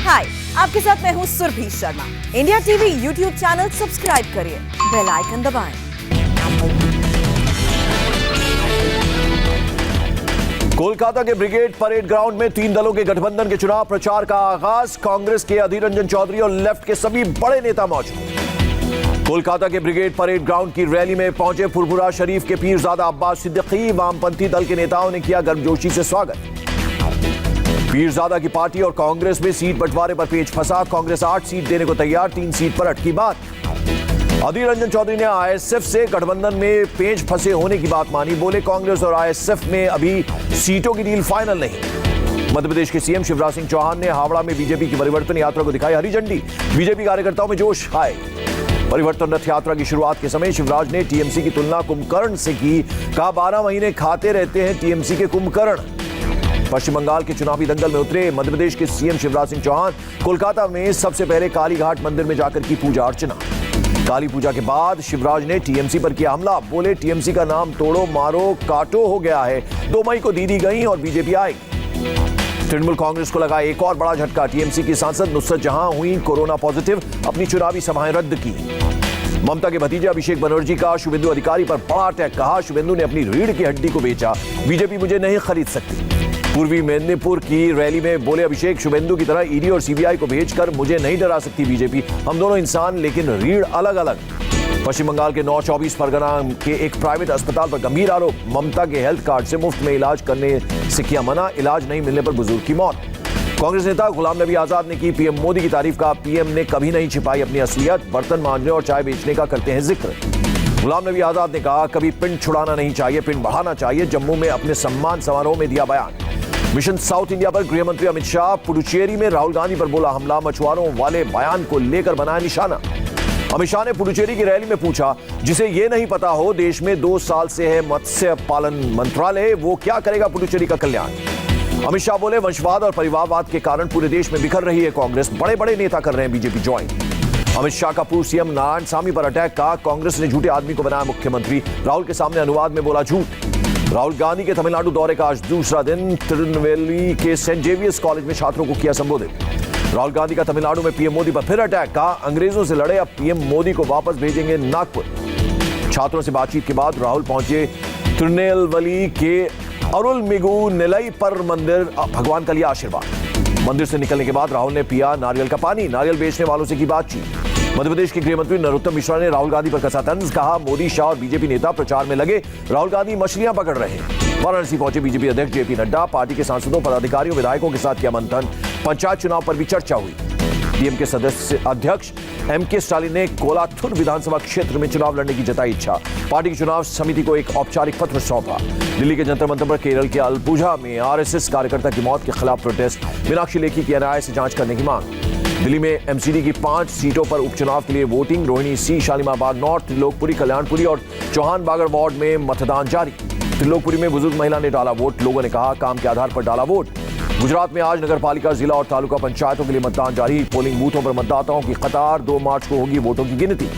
हाय, आपके साथ मैं हूँ Surbhi Sharma. India TV YouTube channel subscribe करिए, बेल आइकन दबाएं। कोलकाता के ब्रिगेड परेड ग्राउंड में 3 दलों के गठबंधन के चुनाव प्रचार का आगाज। कांग्रेस के अधीर रंजन चौधरी और लेफ्ट के सभी बड़े नेता मौजूद। कोलकाता के ब्रिगेड परेड ग्राउंड की रैली में पहुंचे फुरफुरा शरीफ के पीरजादा अब्बास सिद्दीकी। वामपंथी दल के नेताओं ने किया गर्मजोशी से स्वागत। पीरजादा की पार्टी और कांग्रेस में सीट बंटवारे पर पेच फंसा। कांग्रेस 8 सीट देने को तैयार, 3 सीट पर अटकी बात। अधीर रंजन चौधरी ने आईएसएफ से गठबंधन में पेच फंसे होने की बात मानी। बोले कांग्रेस और आईएसएफ में अभी सीटों की डील फाइनल नहीं। मध्य प्रदेश के सीएम शिवराज सिंह चौहान ने हावड़ा में बीजेपी की परिवर्तन यात्रा को दिखाई हरी झंडी। बीजेपी कार्यकर्ताओं में जोश आए। परिवर्तन रथ यात्रा की शुरुआत के समय शिवराज ने टीएमसी की तुलना कुंभकर्ण से की। कहा 12 महीने खाते रहते हैं टीएमसी के कुंभकर्ण। पश्चिम बंगाल के चुनावी दंगल में उतरे मध्य प्रदेश के सीएम शिवराज सिंह चौहान कोलकाता में सबसे पहले कालीघाट मंदिर में जाकर की पूजा अर्चना। काली पूजा के बाद शिवराज ने टीएमसी पर किया हमला। बोले टीएमसी का नाम तोड़ो मारो काटो हो गया है। 2 मई को दीदी गई और बीजेपी आई। तृणमूल कांग्रेस को लगा एक और बड़ा झटका। टीएमसी की सांसद नुसरत जहां हुई कोरोना पॉजिटिव, अपनी चुनावी सभाएं रद्द की। ममता के भतीजे अभिषेक बनर्जी का शुभेंदु अधिकारी पर बड़ा अटैक। कहा शुभेंदु ने अपनी रीढ़ की हड्डी को बेचा, बीजेपी मुझे नहीं खरीद सकती। पूर्वी मेदिनीपुर की रैली में बोले अभिषेक शुभेंदु की तरह ईडी और सीबीआई को भेजकर मुझे नहीं डरा सकती बीजेपी। हम दोनों इंसान लेकिन रीढ़ अलग अलग। पश्चिम बंगाल के 9-24 परगना के एक प्राइवेट अस्पताल पर गंभीर आरोप। ममता के हेल्थ कार्ड से मुफ्त में इलाज करने से किया मना। इलाज नहीं मिलने पर बुजुर्ग की मौत। कांग्रेस नेता गुलाम नबी आजाद ने की पीएम मोदी की तारीफ। का पीएम ने कभी नहीं छिपाई अपनी असलियत। बर्तन मांजने और चाय बेचने का करते हैं जिक्र। गुलाम नबी आजाद ने कहा कभी पिंड छुड़ाना नहीं चाहिए, पिंड बढ़ाना चाहिए। जम्मू में अपने सम्मान समारोह में दिया बयान। मिशन साउथ इंडिया पर गृह मंत्री अमित शाह। पुडुचेरी में राहुल गांधी पर बोला हमला। मछुआरों वाले बयान को लेकर बनाया निशाना। अमित शाह ने पुडुचेरी की रैली में पूछा जिसे ये नहीं पता हो देश में 2 साल से है मत्स्य पालन मंत्रालय, वो क्या करेगा पुडुचेरी का कल्याण। अमित शाह बोले वंशवाद और परिवारवाद के कारण पूरे देश में बिखर रही है कांग्रेस। बड़े बड़े नेता कर रहे हैं बीजेपी ज्वाइन। अमित शाह का पूर्व सीएम नारायणसामी पर अटैक। का कांग्रेस ने झूठे आदमी को बनाया मुख्यमंत्री। राहुल के सामने अनुवाद में बोला झूठ। राहुल गांधी के तमिलनाडु दौरे का आज दूसरा दिन। तिरुनेलवेली के सेंट जेवियर्स कॉलेज में छात्रों को किया संबोधित। राहुल गांधी का तमिलनाडु में पीएम मोदी पर फिर अटैक। कहा अंग्रेजों से लड़े, अब पीएम मोदी को वापस भेजेंगे नागपुर। छात्रों से बातचीत के बाद राहुल पहुंचे तिरुनेलवेली के अरुलमिगु नेलई पर मंदिर। भगवान का लिया आशीर्वाद। मंदिर से निकलने के बाद राहुल ने पिया नारियल का पानी। नारियल बेचने वालों से की बातचीत। मध्य प्रदेश के गृह मंत्री नरोत्तम मिश्रा ने राहुल गांधी पर कसा तंज। कहा मोदी शाह और बीजेपी नेता प्रचार में लगे, राहुल गांधी मछलियां पकड़ रहे हैं। वाराणसी पहुंचे बीजेपी अध्यक्ष जेपी नड्डा। पार्टी के सांसदों, पदाधिकारियों, विधायकों के साथ किया मंथन। पंचायत चुनाव पर भी चर्चा हुई। डीएमके सदस्य अध्यक्ष एमके स्टालिन ने कोलाथुर विधानसभा क्षेत्र में चुनाव लड़ने की जताई इच्छा। पार्टी की चुनाव समिति को एक औपचारिक पत्र सौंपा। दिल्ली के जंतर मंतर पर केरल के अलपुझा में आरएसएस कार्यकर्ता की मौत के खिलाफ प्रोटेस्ट। मीनाक्षी लेखी की एनआईए से जांच करने की मांग। दिल्ली में एमसीडी की 5 सीटों पर उपचुनाव के लिए वोटिंग। रोहिणी सी, शालीमार बाग नॉर्थ, त्रिलोकपुरी, कल्याणपुरी और चौहान बागर वार्ड में मतदान जारी। त्रिलोकपुरी में बुजुर्ग महिला ने डाला वोट। लोगों ने कहा काम के आधार पर डाला वोट। गुजरात में आज नगरपालिका, जिला और तालुका पंचायतों के लिए मतदान जारी। पोलिंग बूथों पर मतदाताओं की कतार। 2 मार्च को होगी वोटों की गिनती।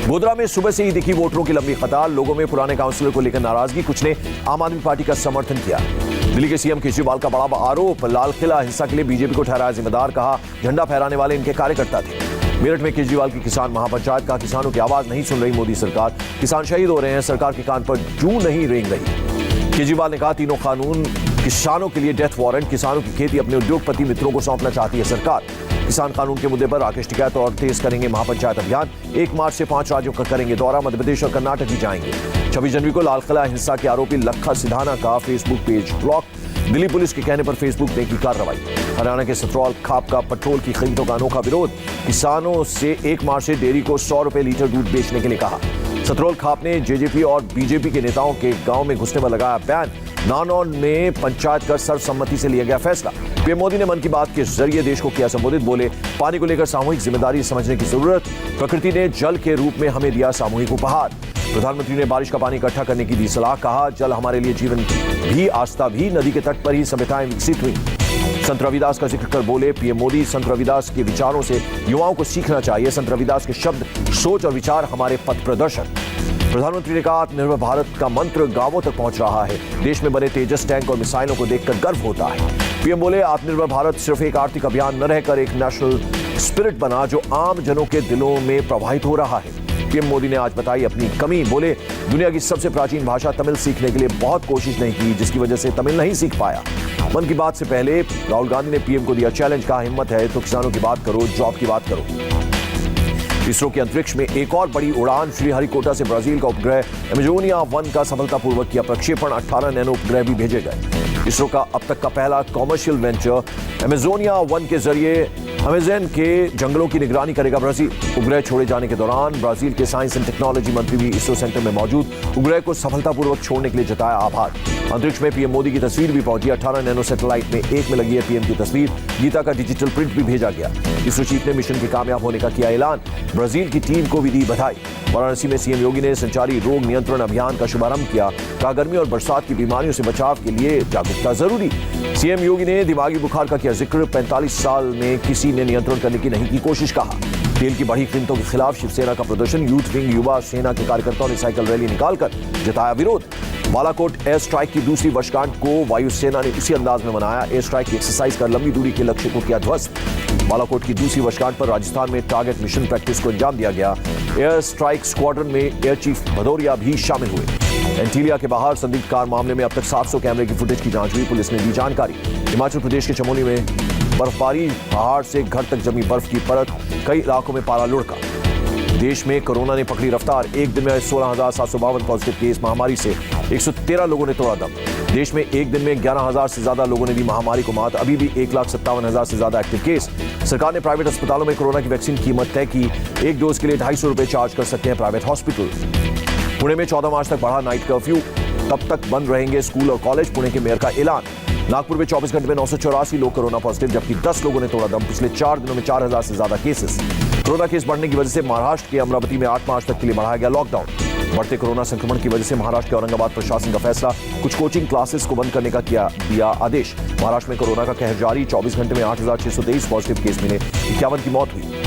गोधरा में सुबह से ही दिखी वोटरों की लंबी कतार। लोगों में पुराने काउंसिलर को लेकर नाराजगी। कुछ ने आम आदमी पार्टी का समर्थन किया। दिल्ली के सीएम केजरीवाल का बड़ा आरोप। लाल किला हिंसा के लिए बीजेपी को ठहराया जिम्मेदार। कहा झंडा फहराने वाले इनके कार्यकर्ता थे। मेरठ में केजरीवाल की किसान महापंचायत। का किसानों की आवाज नहीं सुन रही मोदी सरकार। किसान शहीद हो रहे हैं, सरकार के कान पर जूं नहीं रेंग रही। केजरीवाल ने कहा तीनों कानून किसानों के लिए डेथ वारंट। किसानों की खेती अपने उद्योगपति मित्रों को सौंपना चाहती है सरकार। किसान कानून के मुद्दे पर राकेश टिकैत और तेज करेंगे महापंचायत अभियान। 1 मार्च से 5 राज्यों का करेंगे दौरा। मध्य प्रदेश और कर्नाटक भी जाएंगे। 26 जनवरी को लालकिला हिंसा के आरोपी लखा सिधाना का Facebook page block. Delhi police के कहने पर फेसबुक ने की कार्रवाई। हरियाणा के सतरौल खाप का पेट्रोल की कीमतों का अनोखा विरोध। किसानों से 1 मार्च से डेयरी को 100 रुपए लीटर दूध बेचने के लिए कहा। सतरौल खाप ने जेजेपी और बीजेपी के नेताओं के गांव में घुसने पर लगाया बैन। नानौर में पंचायत कर सर्वसम्मति से लिया गया फैसला। पीएम मोदी ने मन की बात के जरिए देश को किया संबोधित। बोले पानी को लेकर सामूहिक जिम्मेदारी समझने की जरूरत। प्रकृति ने जल के रूप में हमें दिया सामूहिक उपहार। प्रधानमंत्री ने बारिश का पानी इकट्ठा करने की दी सलाह। कहा जल हमारे लिए जीवन भी, आस्था भी। नदी के तट पर ही सभ्यताएं विकसित हुई। संत रविदास का जिक्र कर बोले पीएम मोदी संत रविदास के विचारों से युवाओं को सीखना चाहिए। संत रविदास के शब्द, सोच और विचार हमारे पथ प्रदर्शक। प्रधानमंत्री ने कहा आत्मनिर्भर भारत का मंत्र गांवों तक पहुंच रहा है। देश में बने तेजस टैंक और मिसाइलों को देखकर गर्व होता है। पीएम बोले, आत्मनिर्भर भारत सिर्फ एक आर्थिक अभियान न रहकर एक नेशनल स्पिरिट बना जो आम जनों के दिलों में प्रवाहित हो रहा है। पीएम मोदी ने आज बताई अपनी कमी। बोले, दुनिया की सबसे प्राचीन भाषा तमिल सीखने के लिए बहुत कोशिश नहीं की, जिसकी वजह से तमिल नहीं सीख पाया। मन की बात से पहले राहुल गांधी ने पीएम को दिया चैलेंज, कहा हिम्मत है तो किसानों की बात करो, जॉब की बात करो। इसरो के अंतरिक्ष में एक और बड़ी उड़ान, श्रीहरिकोटा से ब्राजील का उपग्रह अमेजोनिया 1 का सफलतापूर्वक किया प्रक्षेपण। 18 नैनो उपग्रह भी भेजे गए। इसरो का अब तक का पहला कॉमर्शियल वेंचर अमेजोनिया 1 के जरिए अमेजन के जंगलों की निगरानी करेगा ब्राजील। उपग्रह छोड़े जाने के दौरान ब्राजील के साइंस एंड टेक्नोलॉजी मंत्री भी इसरो सेंटर में मौजूद उपग्रह को सफलतापूर्वक छोड़ने के लिए जताया आभार। अंतरिक्ष में पीएम मोदी की तस्वीर भी पहुंची। 18 नैनो सैटेलाइट में एक में लगी है पीएम की तस्वीर। गीता का डिजिटल प्रिंट भी भेजा गया। इसरो चीफ ने मिशन के कामयाब होने का किया ऐलान। ब्राजील की टीम को भी दी बधाई। वाराणसी में सीएम योगी ने संचारी रोग नियंत्रण अभियान का शुभारंभ किया। कहा, गर्मी और बरसात की बीमारियों से बचाव के लिए जागरूकता जरूरी। सीएम योगी ने दिमागी बुखार का किया जिक्र। 45 साल में किसी ने नियंत्रण करने की नहीं की कोशिश, कहा। तेल की बढ़ी कीमतों के खिलाफ शिवसेना का प्रदर्शन। यूथ विंग युवा सेना के कार्यकर्ताओं ने साइकिल रैली निकालकर जताया विरोध। बालाकोट एयर स्ट्राइक की दूसरी वर्षगांठ को वायुसेना ने इसी अंदाज में मनाया। एयर स्ट्राइक की एक्सरसाइज कर लंबी दूरी के लक्ष्य को किया ध्वस्त। बालाकोट की दूसरी वर्षगांठ पर राजस्थान में टारगेट मिशन प्रैक्टिस को अंजाम दिया गया। एयर स्ट्राइक स्क्वाड्रन में एयर चीफ भदौरिया भी शामिल हुए। एंटीलिया के बाहर संदिग्ध कार मामले में अब तक 700 कैमरे की फुटेज की जांच हुई, पुलिस ने दी जानकारी। हिमाचल प्रदेश के चमोली में बर्फबारी, पहाड़ से घर तक जमी बर्फ की परत, कई इलाकों में पारा लुढ़का। देश में कोरोना ने पकड़ी रफ्तार। एक दिन में 16,752 पॉजिटिव केस। महामारी से 113 लोगों ने तोड़ा दम। देश में एक दिन में 11,000 से ज्यादा लोगों ने दी महामारी को मात। अभी भी 1,57,000 से ज्यादा एक्टिव केस। सरकार ने प्राइवेट अस्पतालों में कोरोना की वैक्सीन की कीमत तय की। एक डोज के लिए 250 रुपए चार्ज कर सकते हैं प्राइवेट हॉस्पिटल। पुणे में 14 मार्च तक बढ़ा नाइट कर्फ्यू, तब तक बंद रहेंगे स्कूल और कॉलेज, पुणे के मेयर का ऐलान। नागपुर में 24 घंटे में 984 लोग कोरोना पॉजिटिव, जबकि 10 लोगों ने तोड़ा दम। पिछले 4 दिनों में 4,000 से ज्यादा केसेस। कोरोना केस बढ़ने की वजह से महाराष्ट्र के अमरावती में 8 मार्च तक के लिए बढ़ाया गया लॉकडाउन। बढ़ते कोरोना संक्रमण की वजह से महाराष्ट्र के औरंगाबाद प्रशासन का फैसला, कुछ कोचिंग क्लासेस को बंद करने का दिया आदेश। महाराष्ट्र में कोरोना का कहर जारी। 24 घंटे में 8,623 पॉजिटिव केस मिले, 51 की मौत हुई।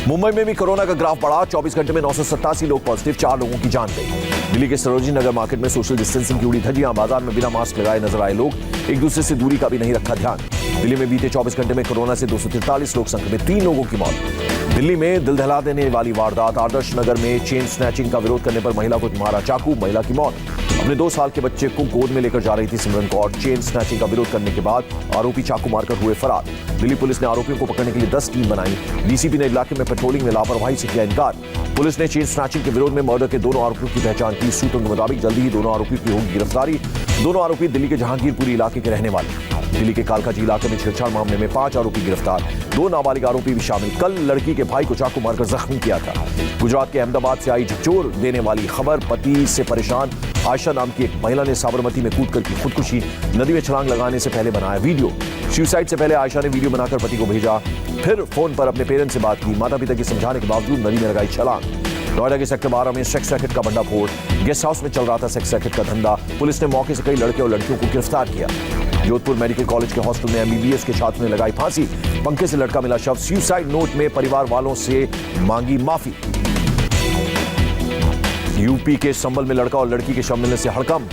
मुंबई में भी कोरोना का ग्राफ बढ़ा। 24 घंटे में 987 लोग पॉजिटिव, 4 लोगों की जान गई। दिल्ली के सरोजिनी नगर मार्केट में सोशल डिस्टेंसिंग की उड़ी धज्जियां। बाजार में बिना मास्क लगाए नजर आए लोग, एक दूसरे से दूरी का भी नहीं रखा ध्यान। दिल्ली में बीते 24 घंटे में कोरोना से 243 लोग संक्रमित, 3 लोगों की मौत। दिल्ली में दिल दहला देने वाली वारदात। आदर्श नगर में चेन स्नैचिंग का विरोध करने पर महिला को मारा चाकू, महिला की मौत। अपने 2 साल के बच्चे को गोद में लेकर जा रही थी सिमरन कौर। चेन स्नैचिंग का विरोध करने के बाद आरोपी चाकू मारकर हुए फरार। दिल्ली पुलिस ने आरोपियों को पकड़ने के लिए 10 टीम बनाई। डीसीपी ने इलाके में पेट्रोलिंग में लापरवाही से किया इनकार। पुलिस ने चेन स्नैचिंग के विरोध में मर्डर के दोनों आरोपियों की पहचान की। सूत्रों के मुताबिक जल्दी ही दोनों आरोपियों की होगी गिरफ्तारी। दोनों आरोपी दिल्ली के जहांगीरपुरी इलाके के रहने वाले। दिल्ली के कालकाजी इलाके में छेड़छाड़ मामले में 5 आरोपी गिरफ्तार, 2 नाबालिग आरोपी भी शामिल। कल लड़की के भाई को चाकू मारकर जख्मी किया था। गुजरात के अहमदाबाद से आई झकझोर देने वाली खबर। पति से परेशान आयशा नाम की एक महिला ने साबरमती में कूदकर की खुदकुशी। नदी में छलांग लगाने से पहले बनाया वीडियो। सुसाइड से पहले आयशा ने वीडियो बनाकर पति को भेजा, फिर फोन पर अपने पेरेंट्स से बात की। माता पिता की समझाने के बावजूद नदी में लगाई छलांग। नोएडा के सेक्टर 12 में सेक्स रैकेट का भंडाफोड़। गेस्ट हाउस में चल रहा था सेक्स रैकेट का धंधा। पुलिस ने मौके से कई लड़के और लड़कियों को गिरफ्तार किया। जोधपुर मेडिकल कॉलेज के हॉस्टल में एमबीबीएस के छात्र ने लगाई फांसी। पंखे से लटका मिला शव। सुसाइड नोट में परिवार वालों से मांगी माफी। यूपी के संभल में लड़का और लड़की के शव मिलने से हड़कंप।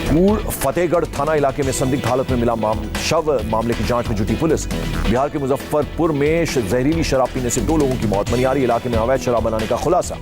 कूड़ फतेहगढ़ थाना इलाके में संदिग्ध हालत में मिला शव। मामले की जांच में जुटी पुलिस। बिहार के मुजफ्फरपुर में जहरीली शराब पीने से 2 लोगों की मौत। मनियारी इलाके में अवैध शराब बनाने का खुलासा।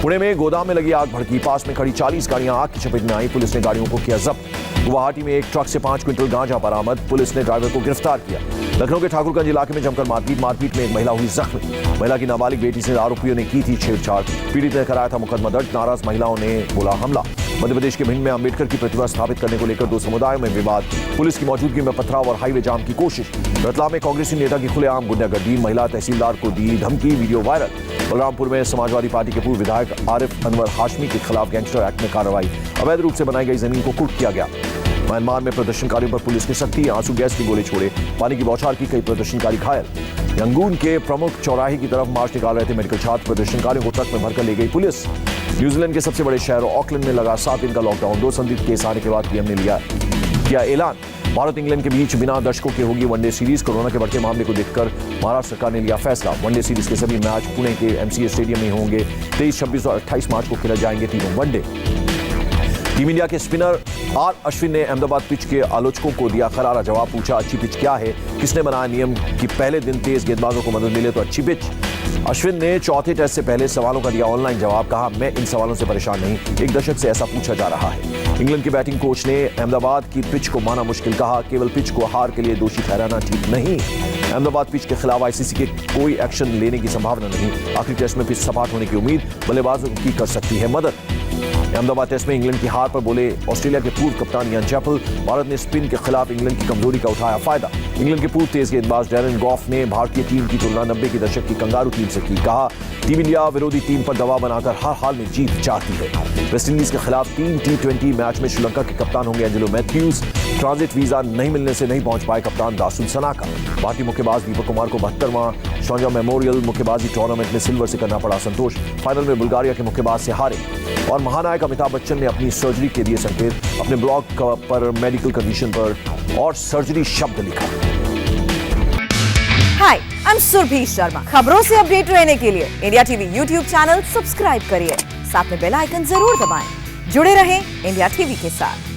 पुणे में गोदाम में लगी आग भड़की। पास में खड़ी 40 गाड़ियां आग की चपेट में आई। पुलिस ने गाड़ियों को किया जब्त। गुवाहाटी में एक ट्रक से 5 क्विंटल गांजा बरामद। पुलिस ने ड्राइवर को गिरफ्तार किया। लखनऊ के ठाकुरगंज इलाके में जमकर मारपीट में एक महिला हुई जख्मी। महिला की नाबालिग बेटी से आरोपियों ने की थी छेड़छाड़। पीड़ित ने कराया था मुकदमा दर्ज। नाराज महिलाओं ने बोला हमला। मध्य प्रदेश के भिंड में अंबेडकर की प्रतिमा स्थापित करने को लेकर 2 समुदायों में विवाद। पुलिस की मौजूदगी में पथराव और हाईवे जाम की कोशिश। रतलाम में कांग्रेसी नेता की खुलेआम गुंडागर्दी। महिला तहसीलदार को दी धमकी, वीडियो वायरल। बलरामपुर में समाजवादी पार्टी के पूर्व विधायक आरिफ अनवर हाशमी के खिलाफ गैंगस्टर एक्ट में कार्रवाई। अवैध रूप से बनाई गई जमीन को कुर्क किया गया। म्यांमार में प्रदर्शनकारियों पर पुलिस की सख्ती। आंसू गैस के गोले छोड़े, पानी की बौछार की, कई प्रदर्शनकारी घायल। यंगून के प्रमुख चौराहे की तरफ मार्च निकाल रहे थे मेडिकल छात्र। प्रदर्शनकारियों को ट्रक में भरकर ले गई पुलिस। न्यूजीलैंड के सबसे बड़े शहर ऑकलैंड में लगा 7 दिन का लॉकडाउन। 2 संदिग्ध केस आने के बाद पीएम ने किया ऐलान। भारत इंग्लैंड के बीच बिना दर्शकों के होगी वनडे सीरीज। कोरोना के बढ़ते मामले को देखकर महाराष्ट्र सरकार ने लिया फैसला। वनडे सीरीज के सभी मैच पुणे के एमसीए स्टेडियम में होंगे। 23, 26 और 28 मार्च को खेले जाएंगे तीनों वनडे। टीम इंडिया के स्पिनर आर अश्विन ने अहमदाबाद पिच के आलोचकों को दिया करारा जवाब। पूछा, अच्छी पिच क्या है, किसने बनाया नियम कि पहले दिन तेज गेंदबाजों को मदद मिले तो अच्छी पिच। अश्विन ने चौथे टेस्ट से पहले सवालों का दिया ऑनलाइन जवाब। कहा, मैं इन सवालों से परेशान नहीं, एक दशक से ऐसा पूछा जा रहा है। इंग्लैंड के बैटिंग कोच ने अहमदाबाद की पिच को माना मुश्किल। कहा, केवल पिच को हार के लिए दोषी ठहराना ठीक नहीं। अहमदाबाद पिच के खिलाफ आईसीसी के कोई एक्शन लेने की संभावना नहीं। आखिरी टेस्ट में पिच सपाट होने की उम्मीद बल्लेबाजों की कर सकती है मदद। अहमदाबाद टेस्ट में इंग्लैंड की हार पर बोले ऑस्ट्रेलिया के पूर्व कप्तान यान चैपल। भारत ने स्पिन के खिलाफ इंग्लैंड की कमजोरी का उठाया फायदा। इंग्लैंड के पूर्व तेज गेंदबाज डैरेन गॉफ ने भारतीय टीम की तुलना 90 के दशक की कंगारू टीम से की। कहा, टीम इंडिया विरोधी टीम पर दबाव बनाकर हर हाल में जीत चाहती है। वेस्टइंडीज के खिलाफ 3 T20 मैच में श्रीलंका के कप्तान होंगे एंजेलो मैथ्यूज। ट्रांजिट वीजा नहीं मिलने से नहीं पहुंच पाए कप्तान दासुन सनाका। भारतीय मुक्केबाज दीपक कुमार को 72वां शौर्य मेमोरियल मुक्केबाजी टूर्नामेंट में सिल्वर से करना पड़ा संतोष। फाइनल में बुल्गारिया के मुक्केबाज से हारे। और महानायक अमिताभ बच्चन ने अपनी सर्जरी के दिए संकेत। अपने ब्लॉग पर मेडिकल कंडीशन पर और सर्जरी शब्द लिखा। हाय, आई एम सुरभि शर्मा। खबरों से अपडेट रहने के लिए India TV YouTube channel subscribe करिए, साथ में बेल आइकन जरूर दबाएं। जुड़े रहें इंडिया टीवी के साथ।